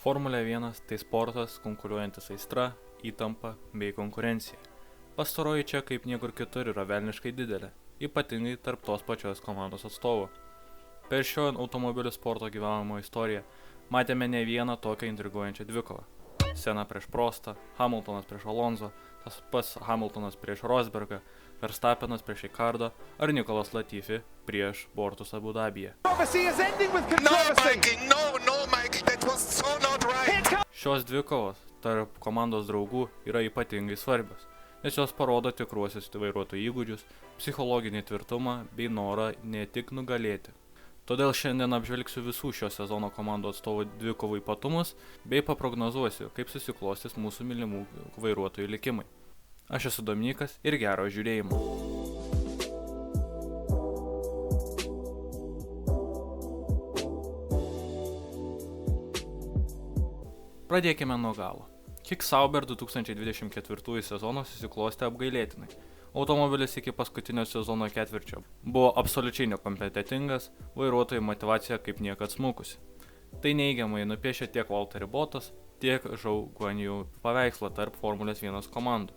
Formulė 1 tai sportas konkuruojantis aistra, įtampa bei konkurencija. Pastaroji čia kaip niekur kitur yra velniškai didelė, ypatingai tarp tos pačios komandos atstovų. Per šio automobilių sporto gyvavimo istoriją matėme ne vieną tokią intriguojančią dvikovą. Sena prieš Prostą, Hamiltonas prieš Alonso, tas pats Hamiltonas prieš Rosbergą, Verstappenas prieš Ricardo ar Nicolas Latifi prieš Bortus Abu Dabyje. Šios dvikovos tarp komandos draugų yra ypatingai svarbios, nes jos parodo tikruosius vairuotojų įgūdžius, psichologinį tvirtumą bei norą ne tik nugalėti. Todėl šiandien apžvelgsiu visų šio sezono komandų atstovų dvikovų ypatumus bei paprognozuosiu, kaip susiklostys mūsų mylimų vairuotojų likimai. Aš esu Dominykas ir gero žiūrėjimo. Pradėkime nuo galo. Kiek Sauber 2024 sezono susiklostė apgailėtinai. Automobilis iki paskutinio sezono ketvirčio buvo absoliučiai nekompetentingas, vairuotojų motyvacija kaip niekad smukusi. Tai neigiamai nupiešė tiek Valtteri Bottas, tiek Zhou Guanyu paveikslą tarp Formulės 1 komandų.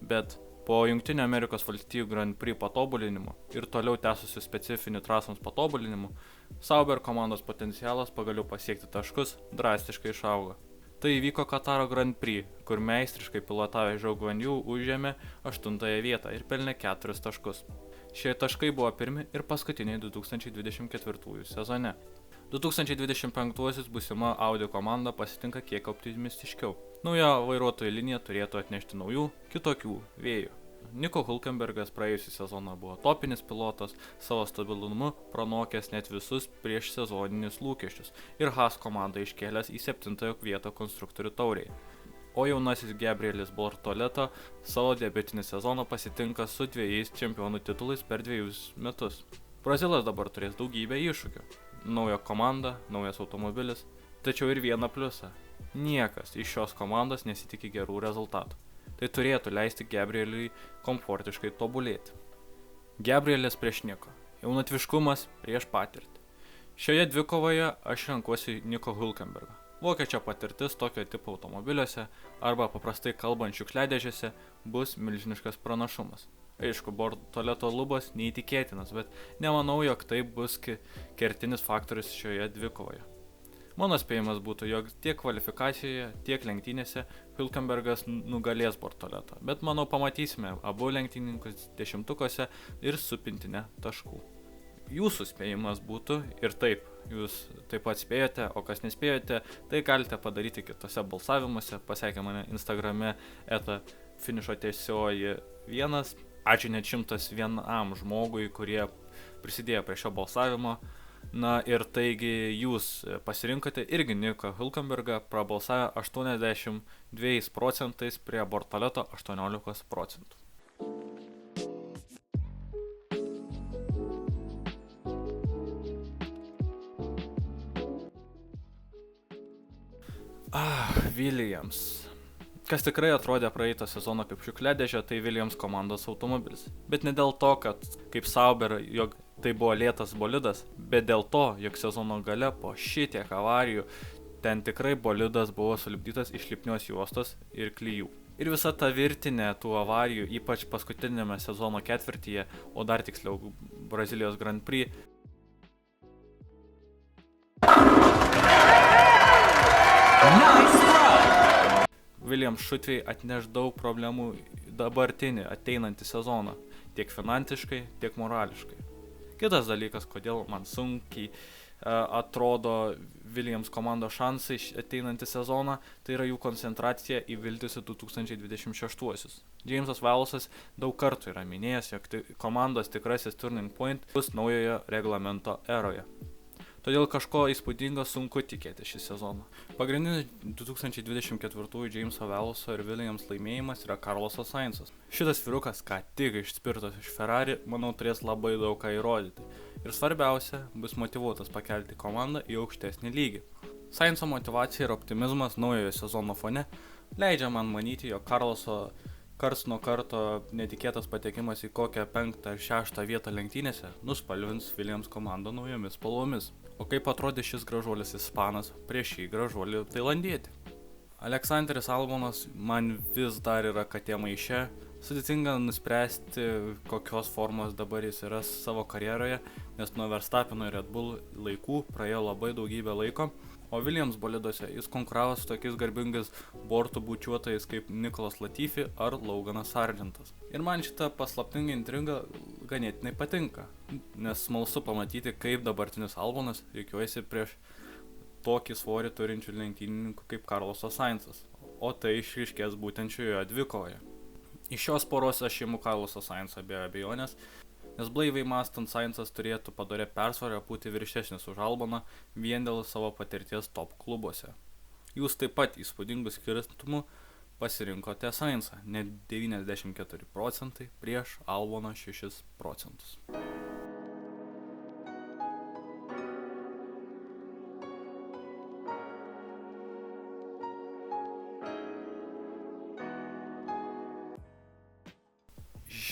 Bet po Jungtinių Amerikos valstijų Grand Prix patobulinimo ir toliau tęsusių specifinių trasoms patobulinimų, Sauber komandos potencialas pagaliau pasiekti taškus drastiškai išaugo. Tai įvyko Kataro Grand Prix, kur meistriškai pilotavę Zhou Guanyu užėmė 8 vietą ir pelnė 4 taškus. Šie taškai buvo pirmi ir paskutiniai 2024 sezone. 2025 būsima Audi komanda pasitinka kiek optimistiškiau. Nauja vairuotojų linija turėtų atnešti naujų, kitokių vėjų. Nico Hülkenbergas praėjusį sezoną buvo topinis pilotas, savo stabilumu pranokęs net visus prieš sezoninius lūkesčius ir Haas komandą iškėlęs į 7 vietą konstruktorių taurėje. O jaunasis Gabrielis Bortoleto savo debiutinį sezoną pasitinka su 2 čempionų titulais per 2 metus. Brazilas dabar turės daugybę iššūkių. Nauja komanda, naujas automobilis, tačiau ir vieną pliusą. Niekas iš šios komandos nesitikė gerų rezultatų. Tai turėtų leisti Gabrieliui komfortiškai tobulėti. Gabrielis prieš Nico. Jaunatviškumas prieš patirtį. Šioje dvikovoje aš renkuosi Nico Hülkenbergą. Vokiečio patirtis tokio tipo automobiliuose arba paprastai kalbant šiukšliadėžėse bus milžiniškas pranašumas. Aišku, Bortoleto lubos neįtikėtinas, bet nemanau, jog tai bus kertinis faktorius šioje dvikovoje. Mano spėjimas būtų, jog tiek kvalifikacijoje, tiek lenktynėse Hülkenbergas nugalės Bortoletą, bet manau pamatysime abu lenktynininkus dešimtukuose ir su pintine taškų. Jūsų spėjimas būtų ir taip, jūs taip pat spėjote, o kas nespėjote, tai galite padaryti kitose balsavimuose, pasiekę mane Instagrame @finišotiesioji1. Ačiū net 101 žmogui, kurie prisidėjo prie šio balsavimo. Na ir taigi jūs pasirinkote irgi Nico Hülkenbergą, prabalsavę 82% prie Bortoleto 18%. Williams. Kas tikrai atrodė praeitą sezoną kaip šiukšliadėžė, tai Williams komandos automobilis. Bet ne dėl to, kad kaip Sauber, jog tai buvo lėtas bolidas, bet dėl to, jog sezono gale po šitiek avarijų ten tikrai bolidas buvo sulipdytas iš lipnios juostos ir klijų. Ir visa ta virtinė tų avarijų, ypač paskutinėme sezono ketvirtyje, o dar tiksliau Brazilijos Grand Prix. Williams šutviai atneš daug problemų dabartinį ateinantį sezoną, tiek finansiškai, tiek morališkai. Kitas dalykas, kodėl man sunkiai atrodo Williams komandos šansai ateinantį sezoną, tai yra jų koncentracija į viltis 2026-uosius. Jamesas Vowlsas daug kartų yra minėjęs, jog komandos tikrasis turning point bus naujojo reglamento eroje. Todėl kažko įspūdingo sunku tikėti šį sezoną. Pagrindinis 2024 Jameso Vowlso ir Williams laimėjimas yra Carlosas Sainzas. Šitas vyrukas, ką tik išspirtas iš Ferrari, manau, turės labai daug ką įrodyti. Ir svarbiausia, bus motyvuotas pakelti komandą į aukštesnį lygį. Sainzo motyvacija ir optimizmas naujojo sezono fone leidžia man manyti, jog Carloso karts nuo karto netikėtas patekimas į kokią 5 ar 6 vietą lenktynėse nuspalvins Williams komandą naujomis spalvomis. O kaip atrodė šis gražuolis ispanas prieš šį gražuolį tailandietį? Aleksanderis Albonas man vis dar yra katė maiše, sudėtinga nuspręsti, kokios formos dabar jis yra savo karjeroje, nes nuo Verstappeno ir Red Bull laikų praėjo labai daugybę laiko, o Williams boliduose jis konkuravo su tokiais garbingais bortų bučiuotojais kaip Nicholas Latifi ar Loganas Sargentas. Ir man šita paslaptinga intriga ganėtinai patinka, nes smalsu pamatyti, kaip dabartinis Albonas rikiuojasi prieš tokį svorį turinčių lenktynininkų kaip Carlosas Sainzas, o tai išryškės būtent šioje dvikovoje. Iš šios poros aš imu Carlosą Sainzą be abejonės, nes blaiviai mąstant Sainzas turėtų padorę persvarą būti viršesnis už Alboną vien dėl savo patirties top klubuose. Jūs taip pat įspūdingų skirtumų pasirinkote Sainzą, net 94% prieš Alboną 6%.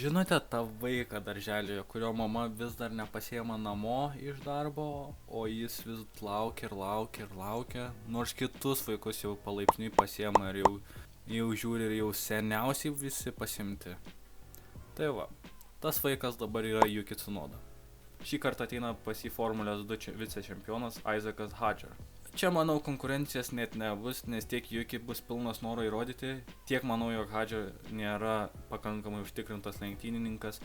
Žinote tą vaiką darželėje, kurio mama vis dar nepasiema namo iš darbo, o jis vis laukia, nors kitus vaikus jau palaipsniui pasiema ir jau žiūri ir jau seniausiai visi pasimti. Tai va, tas vaikas dabar yra Yuki Tsunoda. Šį kartą ateina pas jį Formulės 2 vicečempionas Isaacas Hadjar. Čia, manau, konkurencijos net nebus, nes tiek Yuki bus pilnas noro įrodyti, tiek manau, jog Hadjar nėra pakankamai užtikrintas lenktynininkas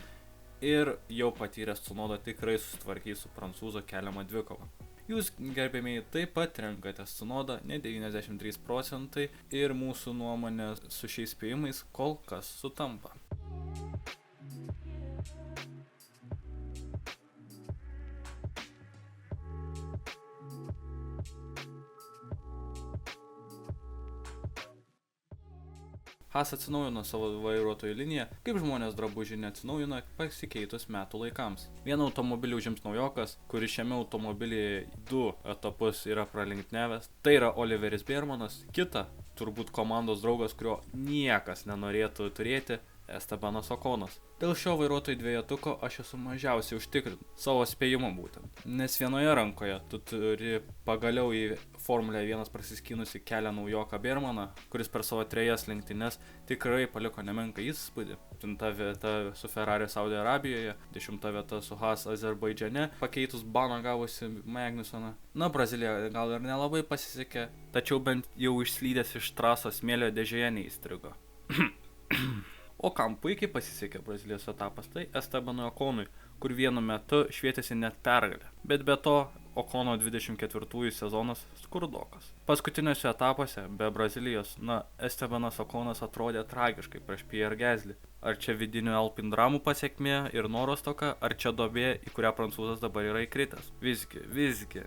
ir jau patyręs Tsunoda tikrai susitvarkys su prancūzo keliama dvikova. Jūs, gerbėmiai, taip pat renkatės Tsunoda, net 93% ir mūsų nuomonė su šiais spėjimais kol kas sutampa. Haas atsinaujino savo vairuotojų liniją, kaip žmonės drabužį neatsinaujino pasikeitus metų laikams. Vieną automobilį užims naujokas, kuris šiame automobilyje 2 etapus yra pralenktyniavęs, tai yra Oliveris Bearmanas, kita, turbūt komandos draugas, kurio niekas nenorėtų turėti, Estebanas Okonas. Dėl šio vairuotojų dvejetuko aš esu mažiausiai užtikrintas, savo spėjimu būtent. Nes vienoje rankoje tu turi pagaliau į Formulę 1 prasiskynusi kelią naujoką Bearmaną, kuris per savo 3 lenktynes tikrai paliko nemenką įspūdį. 7 vieta su Ferrari Saudi Arabijoje, 10 vieta su Haas Azerbaidžane, pakeitus baną gavusi Magnusoną. Na, Brazilija gal ir nelabai pasisekė, tačiau bent jau išslydęs iš trasos smėlio dėžėje neįstrigo. O kam puikiai pasisekė Brazilijos etapas, tai Estebanui Okonui, kur vienu metu švietėsi net pergalę. Bet be to, Okono 24 sezonas skurdokas. Paskutiniuose etapuose be Brazilijos, Estebanas Okonas atrodė tragiškai prieš Pierre Gasly. Ar čia vidinių Alpine dramų pasekmė ir noro stoka, ar čia duobė, į kurią prancūzas dabar yra įkritęs. Visgi.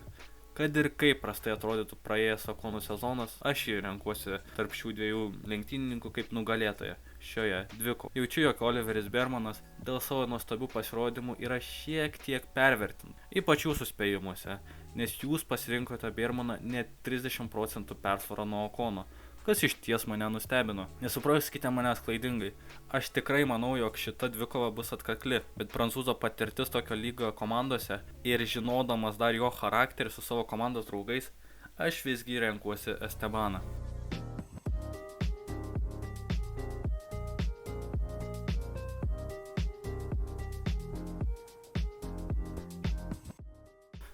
Kad ir kaip prastai atrodytų praėjęs Okonų sezonas, aš jį renkuosi tarp šių dviejų lenktynininkų kaip nugalėtoją šioje dvikovoje. Jaučiu, jog Oliveris Bearmanas dėl savo nuostabių pasirodymų yra šiek tiek pervertintas, ypač jūsų spėjimuose, nes jūs pasirinkote Bearmaną net 30% persvarą nuo Okono, kas iš ties mane nustebino. Nesupraskite manęs klaidingai, aš tikrai manau, jog šita dvikova bus atkakli, bet prancūzo patirtis tokio lygio komandose ir žinodamas dar jo charakterį su savo komandos draugais, aš visgi renkuosi Estebaną.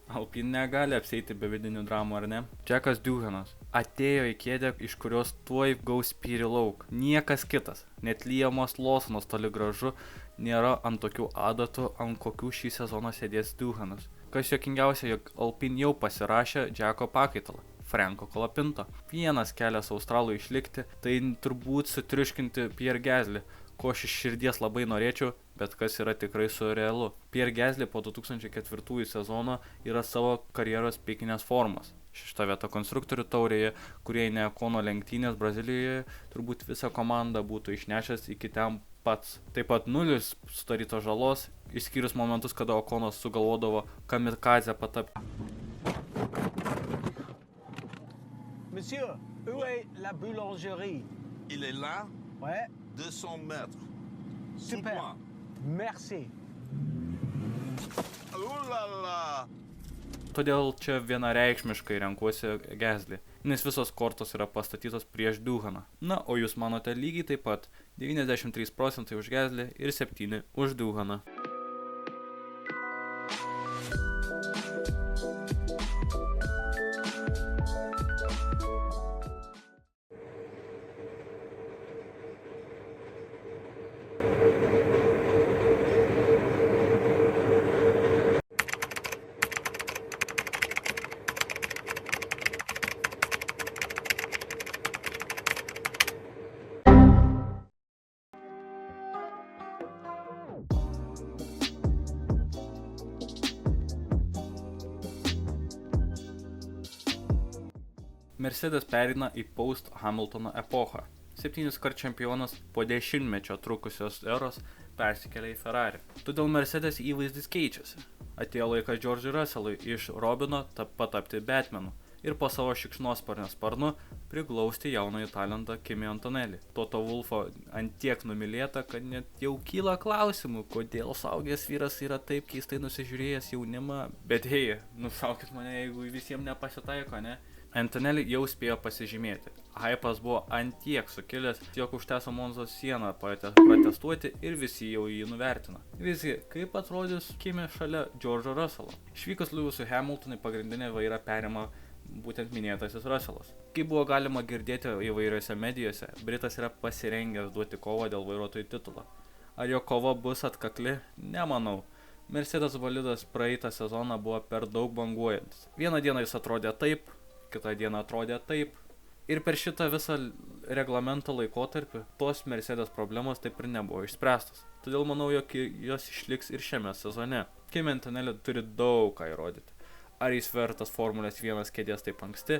Alpine negali apsieiti be vidinių dramų, ar ne? Jackas Doohanas atėjo į kėdę, iš kurios tuoj gaus spyrį lauk. Niekas kitas, net Liamas Lawsonas toli gražu, nėra ant tokių adatų, ant kokių šį sezoną sėdės Doohanas. Kas juokingiausia, jog Alpine jau pasirašė Jacko pakaitalą, Franko Colapinto. Vienas kelias Australui išlikti, tai turbūt sutriuškinti Pierre Gasly, ko aš iš širdies labai norėčiau, bet kas yra tikrai surrealu. Pierre Gasly po 2004 sezono yra savo karjeros pikinės formas. 6 vieta konstruktorių taurėje, kurie ne Okono lenktynės Brazilijoje, turbūt visą komandą būtų išnešęs iki ten pats. Taip pat 0 sudarytos žalos, išskyrus momentus, kada Okonas sugalvodavo kamikadzę patapti. Monsieur, où est la boulangerie? Il est là, Ouais, 200 mètres. super. Suis-moi. Merci. Oh là là! Todėl čia vienareikšmiškai renkuosi Gasly, nes visos kortos yra pastatytos prieš Duhaną. Na, o jūs manote lygiai taip pat 93% už Gasly ir 7 už Duhaną. Mercedes pereina į post-Hamiltono epochą. 7-kart čempionas po 10-mečio trukusios eros persikelia į Ferrari. Todėl Mercedes įvaizdis keičiasi. Atėjo laikas George'ui Russellui iš Robino patapti Batmanu ir po savo šikšnosparnio sparnu priglausti jaunąjį talentą Kimi Antonelli. Toto Wolffo ant tiek numylėta, kad net jau kyla klausimų, kodėl suaugęs vyras yra taip keistai nusižiūrėjęs jaunimą. Bet hei, nušaukit mane, jeigu visiems nepasitaiko, ne? Antonelli jau spėjo pasižymėti. Hypas buvo ant tiek sukilęs, jog užtęso Monzos sieną protestuoti ir visi jau jį nuvertino. Visgi, kaip atrodys Kimi šalia George'o Russello? Išvykus Lewisui Hamiltonui pagrindinę vairą perima būtent minėtasis Russellas. Kaip buvo galima girdėti įvairiose medijose, Britas yra pasirengęs duoti kovą dėl vairuotojų titulo. Ar jo kova bus atkakli? Nemanau. Mercedes bolidas praeitą sezoną buvo per daug banguojantis. Vieną dieną jis atrodė taip, kitą dieną atrodė taip. Ir per šitą visą reglamento laikotarpį tos Mercedes problemos taip ir nebuvo išspręstos. Todėl manau, jog jos išliks ir šiame sezone. Kimi Antonelli turi daug ką įrodyti. Ar jis vertas Formulės 1 kėdės taip anksti,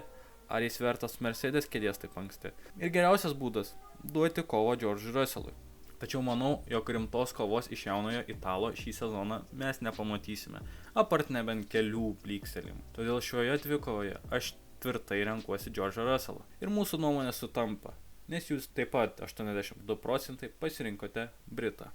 ar jis vertas Mercedes kėdės taip anksti. Ir geriausias būdas – duoti kovą George'ui Russellui. Tačiau manau, jog rimtos kovos iš jaunojo Italo šį sezoną mes nepamatysime, apart nebent kelių plykstelėjimų. Todėl šioje dvikovoje aš tvirtai renkuosi George'ą Russellą. Ir mūsų nuomonė sutampa, nes jūs taip pat 82% pasirinkote Britą.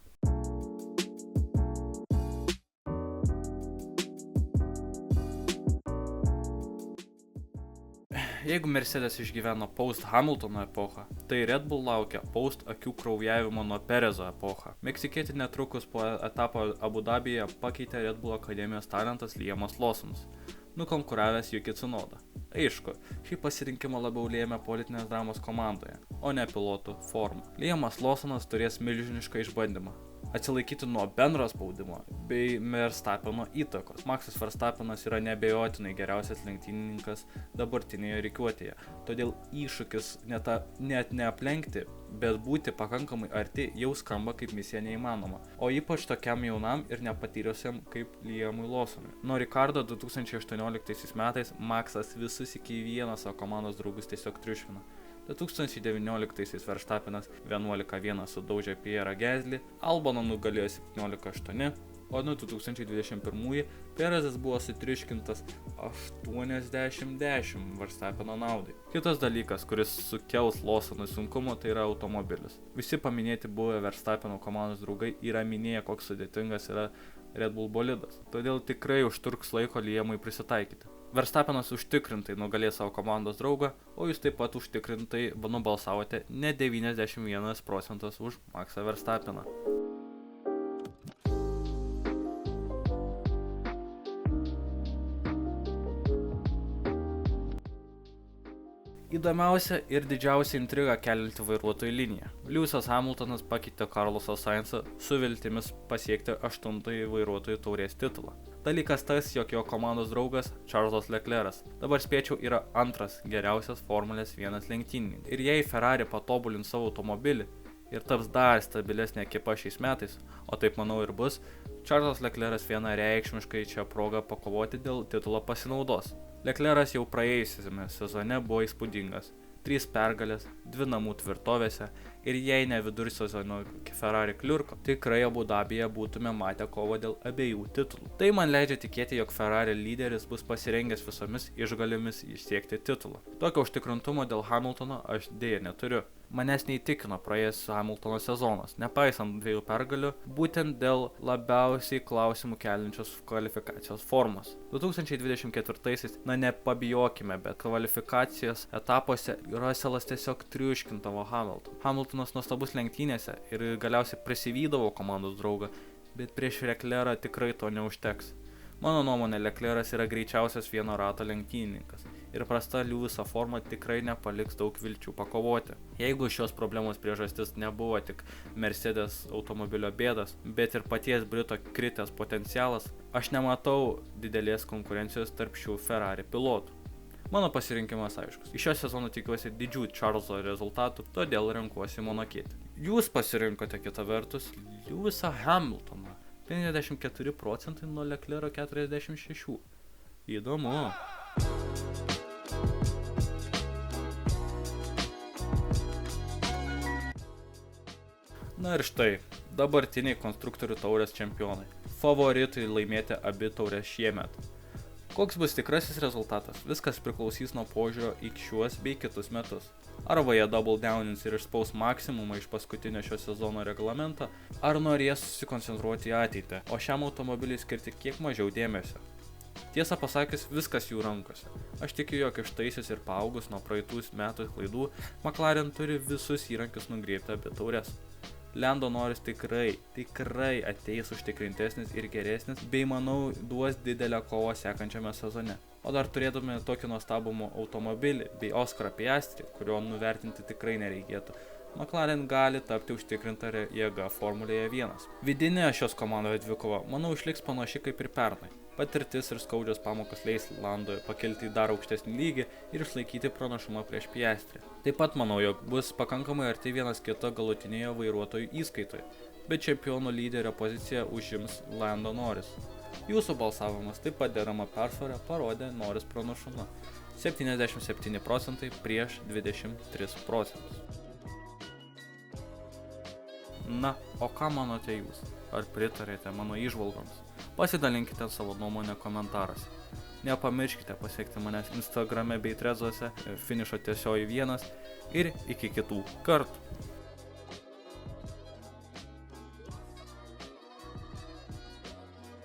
Jeigu Mercedes išgyveno post-Hamiltono epochą, tai Red Bull laukia post-akių kraujavimo nuo Perezo epochą. Meksikietį netrukus po etapo Abu Dabyje pakeitė Red Bull akademijos talentas Liamas Lawsonas, nukonkuravęs Yuki Tsunoda. Aišku, šį pasirinkimą labiau lėmė politinės dramos komandoje, o ne pilotų forma. Liamas Lawsonas turės milžinišką išbandymą – atsilaikyti nuo bendro spaudimo bei Verstappeno įtakos. Maxas Verstappenas yra neabejotinai geriausias lenktynininkas dabartinėje rikiuotėje, todėl iššūkis net neaplenkti, bet būti pakankamai arti jau skamba kaip misija neįmanoma, o ypač tokiam jaunam ir nepatyrusiam kaip Liamui Lawsonui. Nuo Ricardo 2018 metais Maxas visus iki vieną savo komandos draugus tiesiog triušvino. 2019 Verstappenas 11-1 sudaužė Pierre'ą Gasly, Alboną nugalėjo 17-8, o nuo 2021 Perezas buvo sutriuškintas 80-10 Verstappeno naudai. Kitas dalykas, kuris sukels Lawsonui sunkumų, tai yra automobilis. Visi paminėti buvę Verstappeno komandos draugai yra minėję, koks sudėtingas yra Red Bull bolidas, todėl tikrai užtruks laiko Liamui prisitaikyti. Verstappenas užtikrintai nugalės savo komandos draugą, o jūs taip pat užtikrintai nubalsavote ne 91% už Maxą Verstappeną. Įdomiausia ir didžiausia intriga kelianti vairuotojų liniją. Lewisas Hamiltonas pakeitė Carlosą Sainzą su viltimis pasiekti 8-ąjį vairuotojų taurės titulą. Dalykas tas, jog jo komandos draugas Charlesas Leclerc'as dabar spėčiau yra antras geriausias Formulės 1 lenktynininkas. Ir jei Ferrari patobulins savo automobilį ir taps dar stabilesnė ekipa šiais metais, o taip manau ir bus, Charlesas Leclerc'as vienareikšmiškai čia progą pakovoti dėl titulo pasinaudos. Leclerc'as jau praėjusiame sezone buvo įspūdingas, 3 pergalės, 2 namų tvirtovėse ir jei ne vidursezonio Ferrari kliurko, tikrai Abu Dabyje būtume matę kovą dėl abiejų titulų. Tai man leidžia tikėti, jog Ferrari lyderis bus pasirengęs visomis išgalėmis siekti titulą. Tokio užtikrintumo dėl Hamiltono aš dėja neturiu. Manęs neįtikino praėjęs Hamiltono sezonas, nepaisant 2 pergalių, būtent dėl labiausiai klausimų keliančios kvalifikacijos formos. 2024-aisiais, nepabijokime, bet kvalifikacijos etapuose Russellas tiesiog triuškindavo Hamiltoną. Hamiltonas nuostabus lenktynėse ir galiausiai prisivydavo komandos draugą, bet prieš Leclerc'ą tikrai to neužteks. Mano nuomonė, Leclerc'as yra greičiausias vieno rato lenktynininkas ir prasta Lewiso forma tikrai nepaliks daug vilčių pakovoti. Jeigu šios problemos priežastis nebuvo tik Mercedes automobilio bėdas, bet ir paties Brito kritęs potencialas, aš nematau didelės konkurencijos tarp šių Ferrari pilotų. Mano pasirinkimas aiškus. Iš šio sezono tikiuosi didžių Charleso rezultatų, todėl renkuosi monokietį. Jūs pasirinkote kita vertus Lewisą Hamiltoną. 54% nuo Leclerc'o 46. Įdomu. Na ir štai, dabartiniai konstruktorių taurės čempionai. Favoritai laimėti abi taurės šiemet. Koks bus tikrasis rezultatas? Viskas priklausys nuo požiūrio į šiuos bei kitus metus. Arba jie double downins ir išspaus maksimumą iš paskutinio šio sezono reglamento, ar norės susikoncentruoti į ateitį, o šiam automobiliui skirti kiek mažiau dėmesio. Tiesą pasakius, viskas jų rankose. Aš tikiu, jog ištaisius ir paaugus nuo praeitų metų klaidų, McLaren turi visus įrankius nugriebti abi taures. Lando Norris tikrai ateis užtikrintesnis ir geresnis, bei manau duos didelę kovą sekančiame sezone. O dar turėdami tokį nuostabų automobilį bei Oscarą Piastri, kurio nuvertinti tikrai nereikėtų, McLaren gali tapti užtikrinta jėga Formulėje 1. Vidinė šios komandos dvikova, manau, išliks panaši kaip ir pernai. Patirtis ir skaudžios pamokos leis Landui pakelti į dar aukštesnį lygį ir išlaikyti pranašumą prieš Piastri. Taip pat manau, jog bus pakankamai arti vienas kito galutinėje vairuotojų įskaitoje, bet čempionų lyderio poziciją užims Lando Norris. Jūsų balsavimas taip pat derama persvara parodė Norris pranašumą 77% prieš 23%. Na, o ką manote jūs? Ar pritarėte mano įžvalgoms? Pasidalinkite savo nuomonę komentaruose. Nepamirškite pasiekti manęs Instagrame bei Threaduose, finišo tiesioji 1 ir iki kitų kartų.